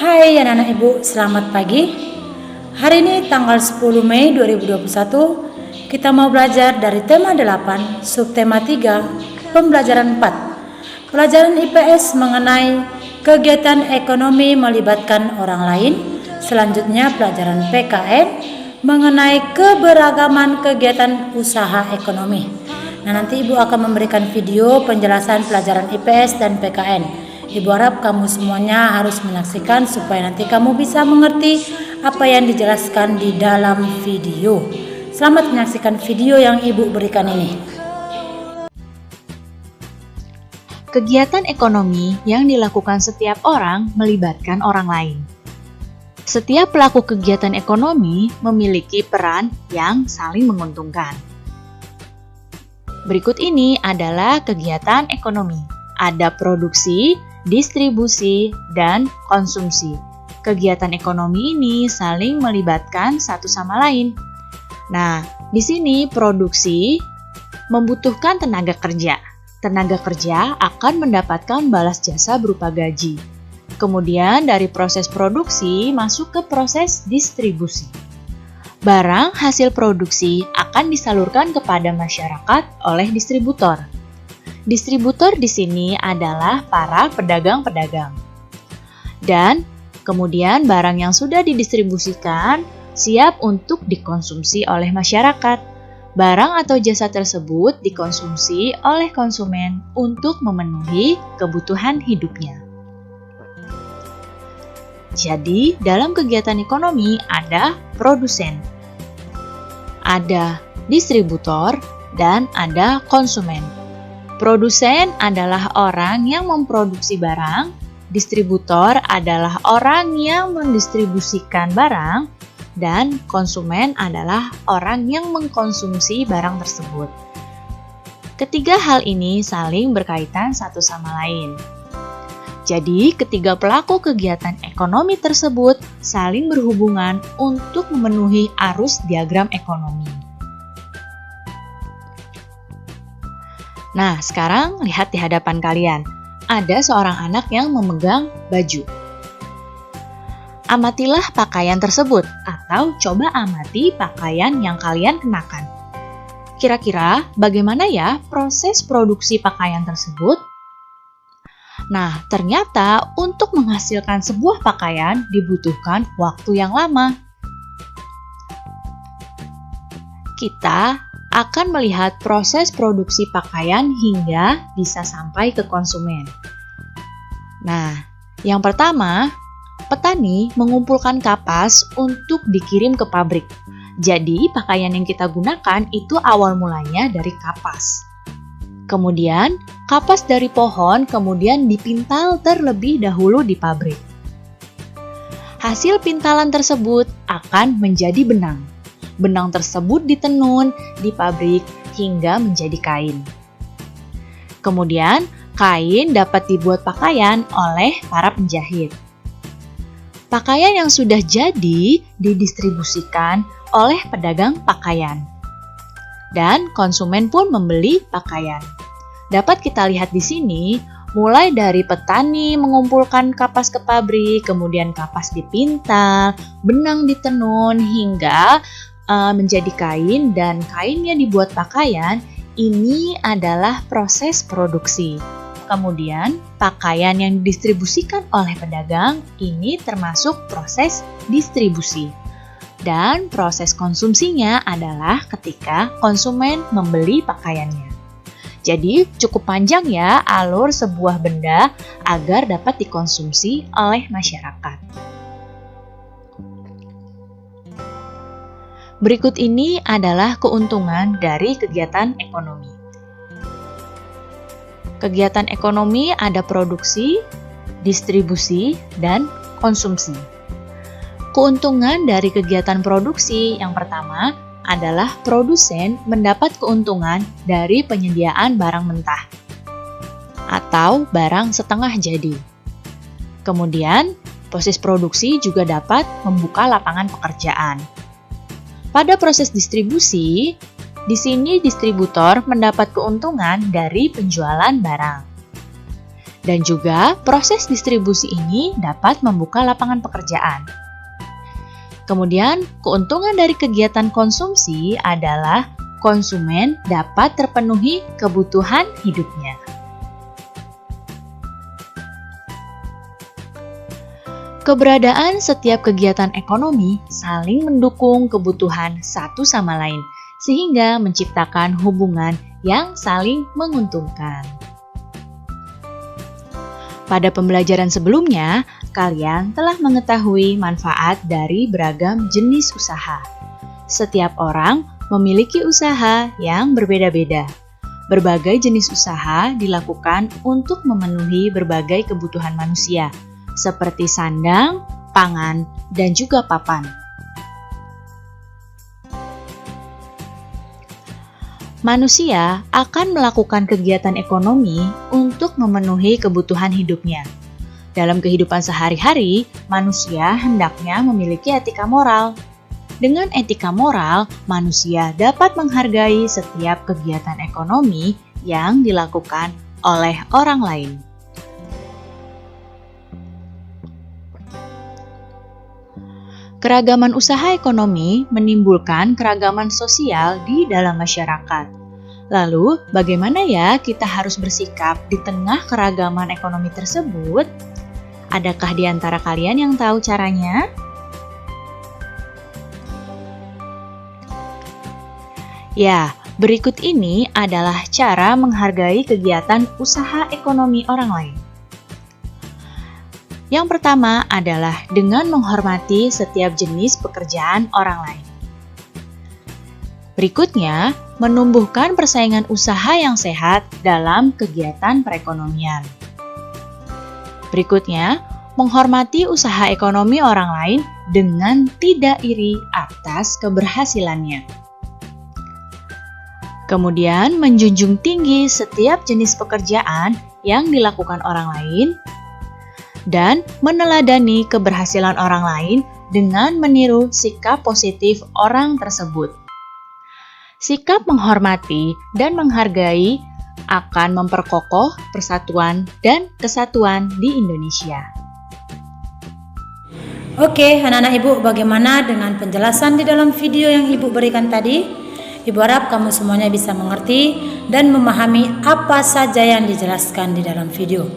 Hai anak-anak ibu, selamat pagi. Hari ini tanggal 10 Mei 2021, kita mau belajar dari tema 8, subtema 3, pembelajaran 4. Pelajaran IPS mengenai kegiatan ekonomi melibatkan orang lain. Selanjutnya pelajaran PKN mengenai keberagaman kegiatan usaha ekonomi. Nah, nanti ibu akan memberikan video penjelasan pelajaran IPS dan PKN. Ibu harap kamu semuanya harus menyaksikan supaya nanti kamu bisa mengerti apa yang dijelaskan di dalam video. Selamat menyaksikan video yang ibu berikan ini. Kegiatan ekonomi yang dilakukan setiap orang melibatkan orang lain. Setiap pelaku kegiatan ekonomi memiliki peran yang saling menguntungkan. Berikut ini adalah kegiatan ekonomi. Ada produksi, distribusi, dan konsumsi. Kegiatan ekonomi ini saling melibatkan satu sama lain. Nah, di sini produksi membutuhkan tenaga kerja. Tenaga kerja akan mendapatkan balas jasa berupa gaji. Kemudian dari proses produksi masuk ke proses distribusi. Barang hasil produksi akan disalurkan kepada masyarakat oleh distributor. Distributor di sini adalah para pedagang-pedagang. Dan kemudian barang yang sudah didistribusikan siap untuk dikonsumsi oleh masyarakat. Barang atau jasa tersebut dikonsumsi oleh konsumen untuk memenuhi kebutuhan hidupnya. Jadi, dalam kegiatan ekonomi ada produsen, ada distributor, dan ada konsumen. Produsen adalah orang yang memproduksi barang, distributor adalah orang yang mendistribusikan barang, dan konsumen adalah orang yang mengkonsumsi barang tersebut. Ketiga hal ini saling berkaitan satu sama lain. Jadi, ketiga pelaku kegiatan ekonomi tersebut saling berhubungan untuk memenuhi arus diagram ekonomi. Nah, sekarang lihat di hadapan kalian. Ada seorang anak yang memegang baju. Amatilah pakaian tersebut, atau coba amati pakaian yang kalian kenakan. Kira-kira bagaimana ya proses produksi pakaian tersebut? Nah, ternyata untuk menghasilkan sebuah pakaian dibutuhkan waktu yang lama. Kita akan melihat proses produksi pakaian hingga bisa sampai ke konsumen. Nah, yang pertama, petani mengumpulkan kapas untuk dikirim ke pabrik. Jadi, pakaian yang kita gunakan itu awal mulanya dari kapas. Kemudian, kapas dari pohon kemudian dipintal terlebih dahulu di pabrik. Hasil pintalan tersebut akan menjadi benang. Benang tersebut ditenun di pabrik hingga menjadi kain. Kemudian, kain dapat dibuat pakaian oleh para penjahit. Pakaian yang sudah jadi didistribusikan oleh pedagang pakaian. Dan konsumen pun membeli pakaian. Dapat kita lihat di sini, mulai dari petani mengumpulkan kapas ke pabrik, kemudian kapas dipintal, benang ditenun, hingga menjadi kain dan kainnya dibuat pakaian. Ini adalah proses produksi. Kemudian pakaian yang didistribusikan oleh pedagang ini termasuk proses distribusi. Dan proses konsumsinya adalah ketika konsumen membeli pakaiannya. Jadi cukup panjang ya alur sebuah benda agar dapat dikonsumsi oleh masyarakat. Berikut ini adalah keuntungan dari kegiatan ekonomi. Kegiatan ekonomi ada produksi, distribusi, dan konsumsi. Keuntungan dari kegiatan produksi yang pertama adalah produsen mendapat keuntungan dari penyediaan barang mentah atau barang setengah jadi. Kemudian, proses produksi juga dapat membuka lapangan pekerjaan. Pada proses distribusi, di sini distributor mendapat keuntungan dari penjualan barang. Dan juga proses distribusi ini dapat membuka lapangan pekerjaan. Kemudian, keuntungan dari kegiatan konsumsi adalah konsumen dapat terpenuhi kebutuhan hidupnya. Keberadaan setiap kegiatan ekonomi saling mendukung kebutuhan satu sama lain, sehingga menciptakan hubungan yang saling menguntungkan. Pada pembelajaran sebelumnya, kalian telah mengetahui manfaat dari beragam jenis usaha. Setiap orang memiliki usaha yang berbeda-beda. Berbagai jenis usaha dilakukan untuk memenuhi berbagai kebutuhan manusia, seperti sandang, pangan, dan juga papan. Manusia akan melakukan kegiatan ekonomi untuk memenuhi kebutuhan hidupnya. Dalam kehidupan sehari-hari, manusia hendaknya memiliki etika moral. Dengan etika moral, manusia dapat menghargai setiap kegiatan ekonomi yang dilakukan oleh orang lain. Keragaman usaha ekonomi menimbulkan keragaman sosial di dalam masyarakat. Lalu, bagaimana ya kita harus bersikap di tengah keragaman ekonomi tersebut? Adakah di antara kalian yang tahu caranya? Ya, berikut ini adalah cara menghargai kegiatan usaha ekonomi orang lain. Yang pertama adalah dengan menghormati setiap jenis pekerjaan orang lain. Berikutnya, menumbuhkan persaingan usaha yang sehat dalam kegiatan perekonomian. Berikutnya, menghormati usaha ekonomi orang lain dengan tidak iri atas keberhasilannya. Kemudian, menjunjung tinggi setiap jenis pekerjaan yang dilakukan orang lain dan meneladani keberhasilan orang lain dengan meniru sikap positif orang tersebut. Sikap menghormati dan menghargai akan memperkokoh persatuan dan kesatuan di Indonesia. Oke, anak-anak Ibu, bagaimana dengan penjelasan di dalam video yang Ibu berikan tadi? Ibu harap kamu semuanya bisa mengerti dan memahami apa saja yang dijelaskan di dalam video.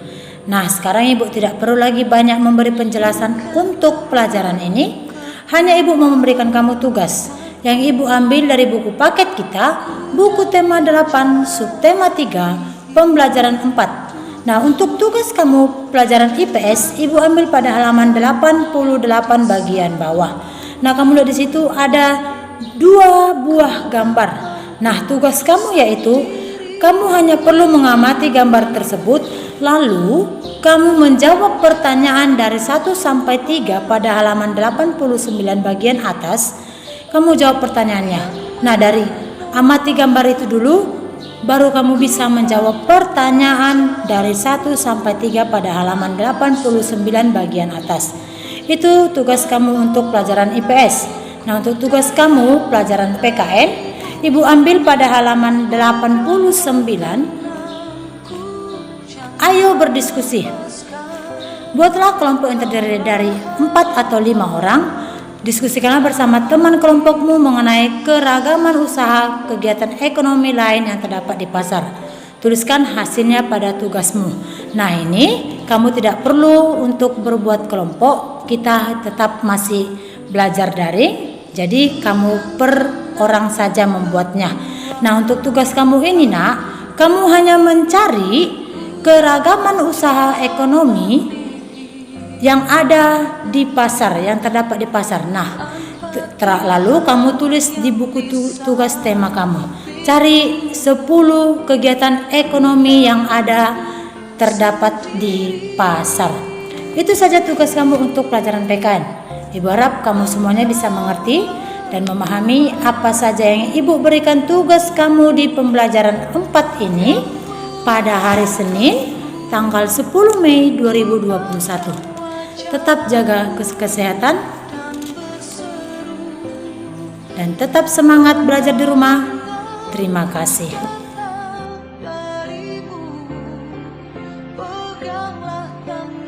Nah, sekarang Ibu tidak perlu lagi banyak memberi penjelasan untuk pelajaran ini. Hanya Ibu mau memberikan kamu tugas yang Ibu ambil dari buku paket kita, buku tema 8, subtema 3, pembelajaran 4. Nah, untuk tugas kamu pelajaran IPS, Ibu ambil pada halaman 88 bagian bawah. Nah, kamu lihat di situ ada 2 buah gambar. Nah, tugas kamu yaitu kamu hanya perlu mengamati gambar tersebut, lalu kamu menjawab pertanyaan dari 1 sampai 3 pada halaman 89 bagian atas. Kamu jawab pertanyaannya. Nah, dari amati gambar itu dulu, baru kamu bisa menjawab pertanyaan dari 1 sampai 3 pada halaman 89 bagian atas. Itu tugas kamu untuk pelajaran IPS. Nah, untuk tugas kamu pelajaran PKN, Ibu ambil pada halaman 89. Ayo berdiskusi. Buatlah kelompok yang terdiri dari 4 atau 5 orang. Diskusikanlah bersama teman kelompokmu mengenai keragaman usaha kegiatan ekonomi lain yang terdapat di pasar. Tuliskan hasilnya pada tugasmu. Nah, ini kamu tidak perlu untuk berbuat kelompok. Kita tetap masih belajar daring. Jadi kamu per orang saja membuatnya. Nah, untuk tugas kamu ini, Nak, kamu hanya mencari keragaman usaha ekonomi yang ada di pasar, yang terdapat di pasar. Nah, lalu kamu tulis di buku tugas tema kamu. Cari 10 kegiatan ekonomi yang ada terdapat di pasar. Itu saja tugas kamu untuk pelajaran PKN. Ibu harap kamu semuanya bisa mengerti dan memahami apa saja yang Ibu berikan tugas kamu di pembelajaran 4 ini pada hari Senin tanggal 10 Mei 2021. Tetap jaga kesehatan dan tetap semangat belajar di rumah. Terima kasih.